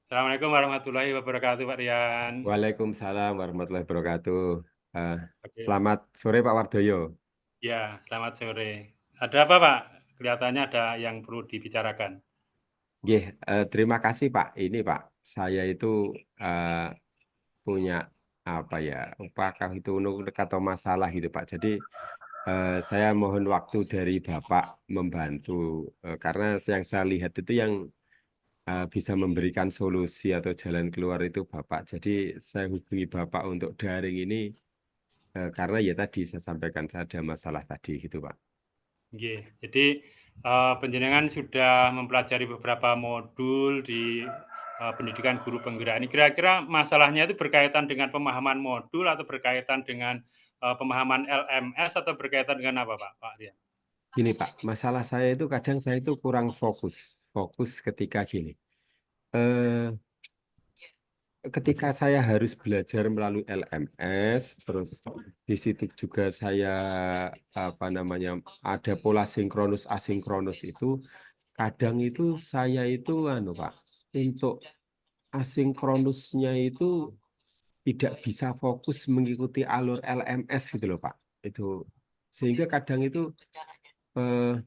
Assalamualaikum warahmatullahi wabarakatuh, Pak Rian. Waalaikumsalam warahmatullahi wabarakatuh. Eee, Oke, Selamat sore Pak Wardoyo. ya, selamat sore. Ada apa, Pak? Kelihatannya ada yang perlu dibicarakan. Nggih, terima kasih Pak. Ini Pak, saya itu, eee, punya apa ya, apakah itu unek-unek atau masalah gitu Pak. Jadi, saya mohon waktu dari Bapak membantu, karena yang saya lihat itu yang, bisa memberikan solusi atau jalan keluar itu Bapak. Jadi saya hubungi Bapak untuk daring ini, karena ya tadi saya sampaikan saya ada masalah tadi gitu Pak. Nggih, jadi, panjenengan sudah mempelajari beberapa modul di, pendidikan guru penggerak ini. Kira-kira masalahnya itu berkaitan dengan pemahaman modul atau berkaitan dengan, pemahaman LMS atau berkaitan dengan apa, Pak Rian? Gini Pak, masalah saya itu kadang saya itu kurang fokus. Fokus ketika gini, eee, ketika saya harus belajar melalui LMS, terus di situ juga saya, apa namanya, ada pola sinkronus asinkronus itu, kadang itu saya itu anu Pak, untuk asinkronusnya itu tidak bisa fokus mengikuti alur LMS gitu loh Pak. Itu sehingga kadang itu, eee,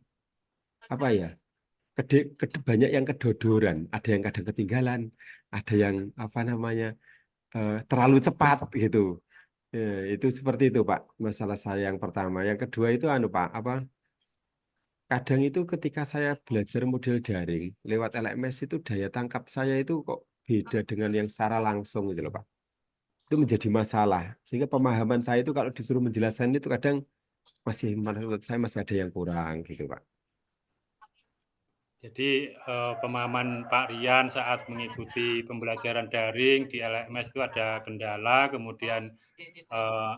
apa ya, banyak yang kedodoran, ada yang kadang ketinggalan, ada yang apa namanya, terlalu cepat gitu. Itu seperti itu, Pak, masalah saya yang pertama. Yang kedua itu anu, Pak, apa, kadang itu ketika saya belajar model daring lewat LMS itu daya tangkap saya itu kok beda dengan yang secara langsung gitu loh, Pak. Itu menjadi masalah, sehingga pemahaman saya itu kalau disuruh menjelaskan itu kadang masih menurut saya masih ada yang kurang gitu, Pak. Jadi, pemahaman Pak Rian saat mengikuti pembelajaran daring di LMS itu ada kendala, kemudian, eee,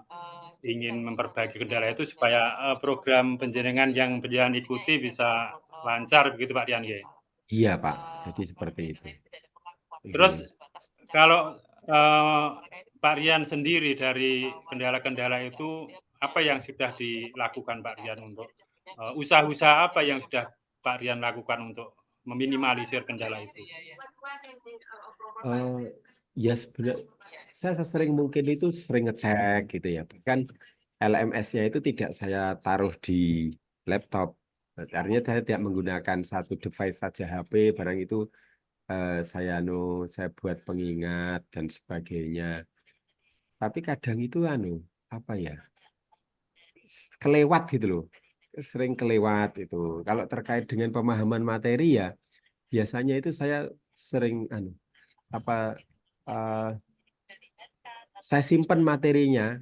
ingin memperbaiki kendala itu supaya, program panjenengan yang panjenengan ikuti bisa lancar begitu Pak Rian, nggih? Iya, Pak, jadi seperti itu. Terus Mhm. kalau, Pak Rian sendiri dari kendala-kendala itu, apa yang sudah dilakukan Pak Rian untuk, usaha-usaha apa yang sudah Pak Rian lakukan untuk meminimalisir kendala itu? Eee, ya saya sesering mungkin itu sering ngecek gitu ya, bahkan LMS-nya itu tidak saya taruh di laptop, artinya saya tidak menggunakan satu device saja HP, barang itu, saya buat pengingat dan sebagainya. Tapi kadang itu anu, apa ya, kelewat gitu loh, sering kelewat itu. Kalau terkait dengan pemahaman materi ya, biasanya itu saya sering anu, apa, eee saya simpen materinya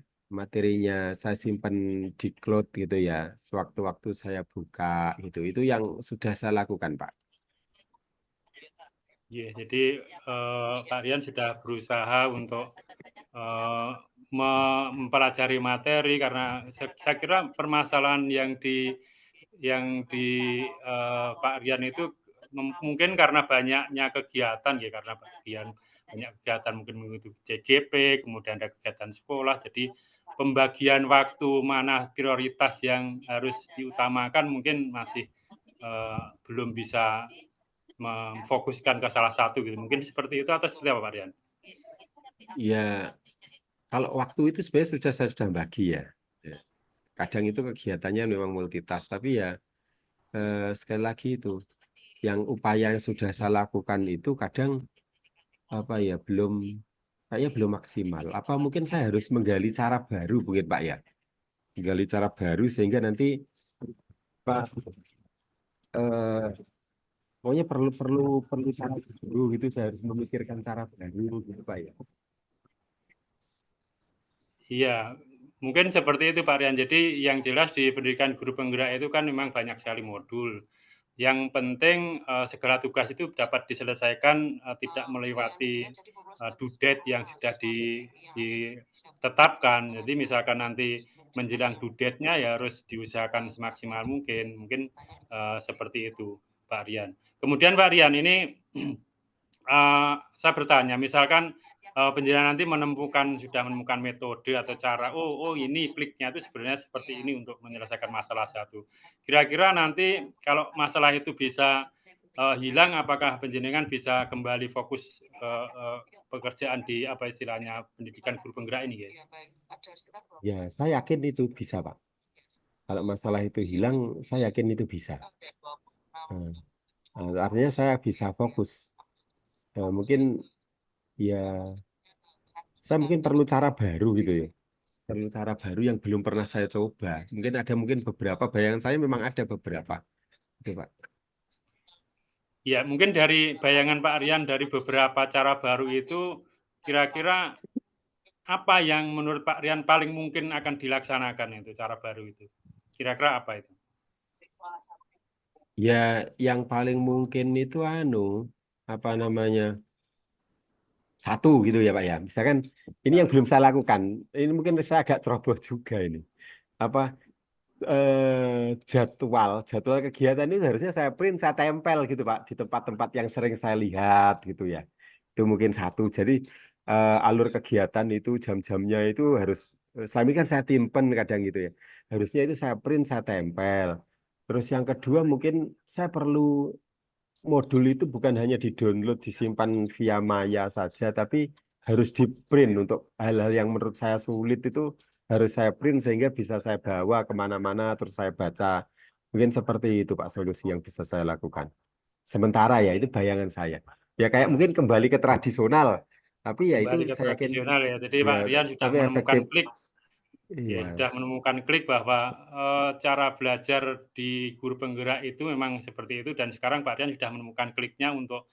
saya simpen di cloud gitu ya, sewaktu-waktu saya buka gitu, itu yang sudah saya lakukan, Pak. Iya, jadi, Pak Rian sudah berusaha untuk, eee, mempelajari materi karena saya kira permasalahan yang di Pak Rian itu mungkin karena banyaknya kegiatan ya, karena Pak Rian banyak kegiatan mungkin mengikuti CGP, kemudian ada kegiatan sekolah, jadi pembagian waktu mana prioritas yang harus diutamakan mungkin masih, belum bisa memfokuskan ke salah satu gitu, mungkin seperti itu atau seperti apa Pak Rian? Ya, kalau waktu itu sebenarnya saya sudah bagi ya, ya. Kadang itu kegiatannya memang multitask, tapi ya, sekali lagi itu, yang upaya yang sudah saya lakukan itu kadang, apa ya, kayaknya belum maksimal. Apa mungkin saya harus menggali cara baru mungkin, Pak, ya? Menggali cara baru sehingga nanti, Pak, eee pokoknya perlu perlu perlu cara baru gitu, saya harus memikirkan cara baru gitu, Pak, ya. Iya, mungkin seperti itu Pak Rian. Jadi yang jelas di pendidikan guru penggerak itu kan memang banyak sekali modul. Yang penting, segala tugas itu dapat diselesaikan, tidak melewati, due date yang sudah ditetapkan. Jadi misalkan nanti menjelang due date-nya ya harus diusahakan semaksimal mungkin, mungkin, seperti itu Pak Rian. Kemudian Pak Rian ini saya bertanya, misalkan, penjenengan nanti sudah menemukan metode atau cara, "Oh oh ini kliknya itu sebenarnya seperti ini untuk menyelesaikan masalah satu." Kira-kira nanti kalau masalah itu bisa, hilang, apakah panjenengan bisa kembali fokus ke pekerjaan di apa istilahnya pendidikan guru penggerak ini ya? Ya, saya yakin itu bisa, Pak. Kalau masalah itu hilang, saya yakin itu bisa. Artinya saya bisa fokus. Mungkin ya, saya mungkin perlu cara baru gitu ya. Perlu cara baru yang belum pernah saya coba. Mungkin beberapa bayangan saya memang ada beberapa. Gitu, Pak. Ya, mungkin dari bayangan Pak Rian dari beberapa cara baru itu, kira-kira apa yang menurut Pak Rian paling mungkin akan dilaksanakan itu cara baru itu? Kira-kira apa itu? Ya, yang paling mungkin itu apa namanya? Satu gitu ya, Pak ya. Misalkan ini yang belum saya lakukan. Ini mungkin saya agak ceroboh juga ini. Apa jadwal kegiatan ini harusnya saya print, saya tempel gitu Pak di tempat-tempat yang sering saya lihat gitu ya. Itu mungkin satu. Jadi alur kegiatan itu jam-jamnya itu harus selama ini kan saya timpen kadang gitu ya. Harusnya itu saya print, saya tempel. Terus yang kedua mungkin saya perlu modul itu bukan hanya di-download, disimpan via Maya saja, tapi harus di-print untuk hal-hal yang menurut saya sulit itu harus saya print sehingga bisa saya bawa kemana-mana terus saya baca. Mungkin seperti itu Pak solusi yang bisa saya lakukan. Sementara ya itu bayangan saya. Ya kayak mungkin kembali ke tradisional, tapi ya itu Kembali ke saya yakin tradisional ya. Jadi ya Pak Rian sudah tapi menemukan efektif. klik, ya Iya, sudah menemukan klik bahwa cara belajar di guru penggerak itu memang seperti itu dan sekarang Pak Rian sudah menemukan kliknya untuk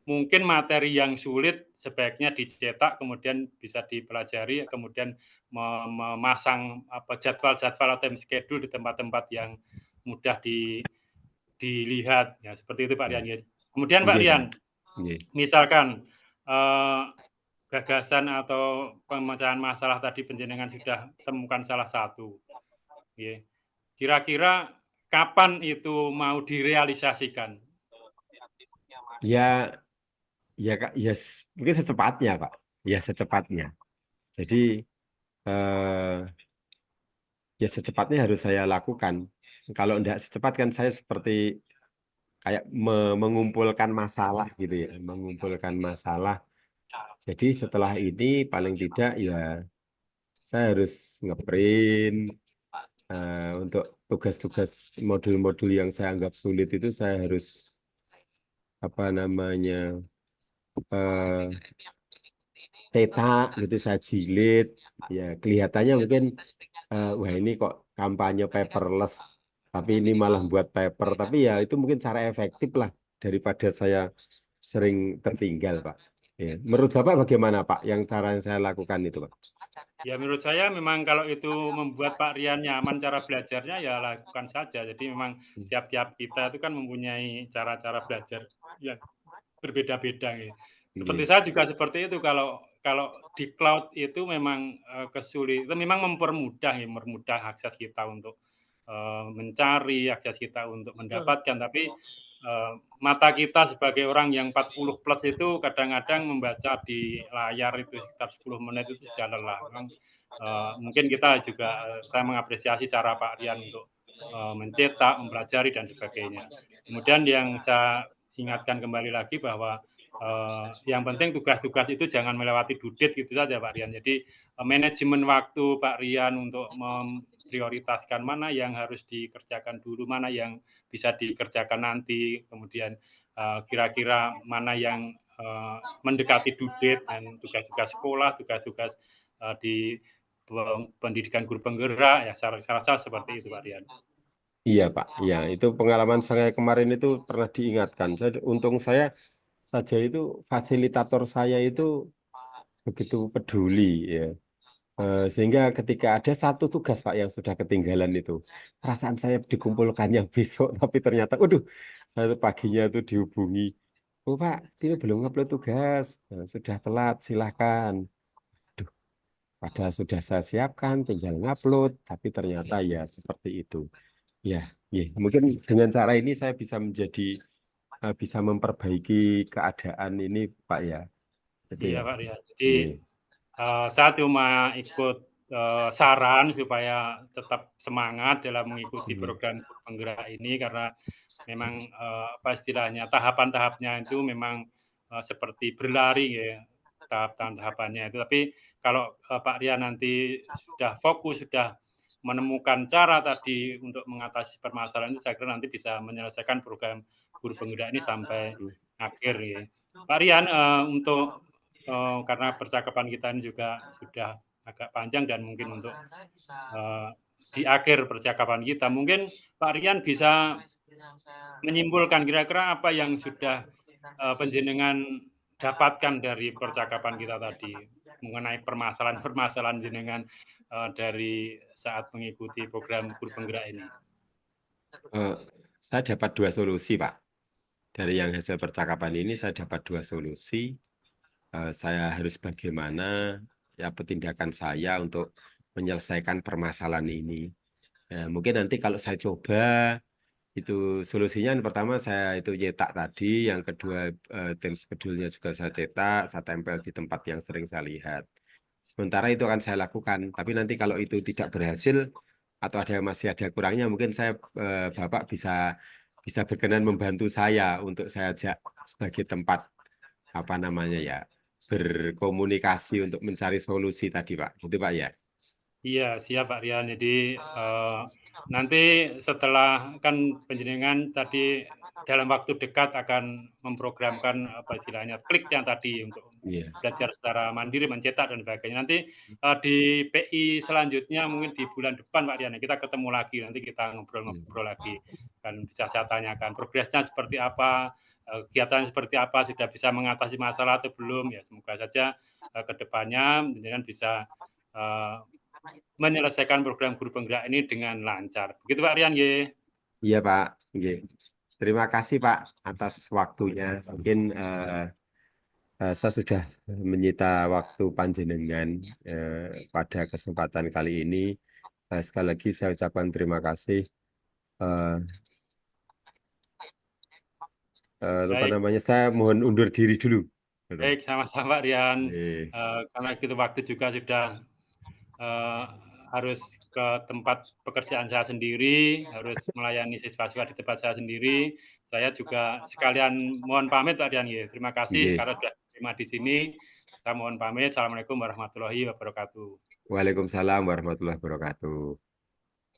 mungkin materi yang sulit sebaiknya dicetak kemudian bisa dipelajari kemudian memasang apa jadwal-jadwal atau schedule di tempat-tempat yang mudah dilihat ya seperti itu Pak ya. Rian ya. Kemudian Pak Iya, Pak. Rian, Iya. misalkan gagasan atau pemecahan masalah tadi panjenengan sudah temukan salah satu, ya. Kira-kira kapan itu mau direalisasikan? Ya, ya Kak, mungkin secepatnya Pak. Ya secepatnya. Jadi eh, ya secepatnya harus saya lakukan. Kalau tidak secepat kan saya seperti kayak mengumpulkan masalah gitu ya, mengumpulkan masalah. Jadi setelah ini paling tidak ya saya harus ngeprint untuk tugas-tugas modul-modul yang saya anggap sulit itu saya harus apa namanya eh, cetak gitu saya jilid ya kelihatannya mungkin wah ini kok kampanye paperless tapi ini malah buat paper tapi ya itu mungkin cara efektif lah daripada saya sering tertinggal Pak ya. Menurut Bapak bagaimana Pak yang cara yang saya lakukan itu Pak? Ya menurut saya memang kalau itu membuat Pak Rian nyaman cara belajarnya ya lakukan saja. Jadi memang tiap-tiap kita itu kan mempunyai cara-cara belajar yang berbeda-beda ya. Seperti Iya. saya juga seperti itu kalau kalau di cloud itu memang, kesulitan memang mempermudah akses kita untuk, mencari, akses kita untuk mendapatkan, tapi, mata kita sebagai orang yang 40 plus itu kadang-kadang membaca di layar itu sekitar 10 menit itu sudah lelah. Memang, mungkin kita juga, saya mengapresiasi cara Pak Rian untuk, mencetak, mempelajari dan sebagainya. Kemudian yang saya ingatkan kembali lagi bahwa yang penting tugas-tugas itu jangan melewati due date gitu saja Pak Rian. Jadi manajemen waktu Pak Rian untuk memprioritaskan mana yang harus dikerjakan dulu, mana yang bisa dikerjakan nanti, kemudian kira-kira mana yang mendekati due date dan tugas-tugas sekolah, tugas-tugas di pendidikan guru penggerak ya saya rasa seperti itu Pak Rian. Iya Pak, ya itu pengalaman saya kemarin itu pernah diingatkan. Untung saya saja itu fasilitator saya itu begitu peduli ya. Sehingga ketika ada satu tugas Pak yang sudah ketinggalan itu, perasaan saya dikumpulkannya besok, tapi ternyata, waduh, saya tuh paginya tuh dihubungi, oh Pak, ini belum ngupload tugas, nah, sudah telat, silahkan. Duh, padahal sudah saya siapkan, tinggal ngupload, tapi ternyata ya seperti itu. Ya, ya, mungkin dengan cara ini saya bisa memperbaiki keadaan ini Pak ya. Itu Iya ya. Pak Rian. Jadi Iya. saya cuma ikut saran supaya tetap semangat dalam mengikuti Hmm. program Guru Penggerak ini karena memang, apa istilahnya, tahapan-tahapnya itu memang, seperti berlari ya, tahapan-tahapannya itu. Tapi kalau, Pak Rian nanti sudah fokus, sudah menemukan cara tadi untuk mengatasi permasalahan itu, saya kira nanti bisa menyelesaikan program Guru Penggerak ini sampai akhir ya. Pak Rian, untuk, karena percakapan kita ini juga sudah agak panjang dan mungkin untuk, di akhir percakapan kita, mungkin Pak Rian bisa menyimpulkan kira-kira apa yang sudah, panjenengan dapatkan dari percakapan kita tadi, mengenai permasalahan-permasalahan jenengan, dari saat mengikuti program Guru Penggerak ini? Eh, saya dapat 2 solusi, Pak. Dari yang hasil percakapan ini saya dapat 2 solusi. Saya harus bagaimana ya tindakan saya untuk menyelesaikan permasalahan ini. Mungkin nanti kalau saya coba itu solusinya yang pertama saya itu nyetak tadi, yang kedua tim schedule-nya juga saya cetak, saya tempel di tempat yang sering saya lihat. Sementara itu akan saya lakukan, tapi nanti kalau itu tidak berhasil atau masih ada kurangnya, mungkin Bapak bisa berkenan membantu saya untuk saya ajak sebagai tempat apa namanya ya, berkomunikasi untuk mencari solusi tadi, Pak. Gitu, Pak, ya? Iya, siap Pak Rian. Jadi, nanti setelah kan panjenengan tadi dalam waktu dekat akan memprogramkan, apa istilahnya, klik yang tadi untuk Iya. belajar secara mandiri, mencetak dan sebagainya. Nanti, di PI selanjutnya mungkin di bulan depan Pak Rian, kita ketemu lagi, nanti kita ngobrol-ngobrol lagi, dan bisa saya tanyakan progresnya seperti apa, kegiatan seperti apa, sudah bisa mengatasi masalah atau belum, ya semoga saja, ke depannya panjenengan bisa, eee menyelesaikan program Guru Penggerak ini dengan lancar. Begitu Pak Rian nggih. Iya, Pak. Nggih. Terima kasih, Pak, atas waktunya. Mungkin saya sudah menyita waktu panjenengan pada kesempatan kali ini. Sekali lagi saya ucapkan terima kasih. Eh, Lupa Baik namanya, saya mohon undur diri dulu. Gitu. baik, sama-sama Pak Rian. Nggih. Karena itu waktu juga sudah, eee, harus ke tempat pekerjaan saya sendiri, harus melayani siswa-siswa di tempat saya sendiri. Saya juga sekalian mohon pamit Pak Rian nggih. Terima kasih Nggih. karena sudah diterima di sini. Saya mohon pamit. Assalamualaikum warahmatullahi wabarakatuh. Waalaikumsalam warahmatullahi wabarakatuh.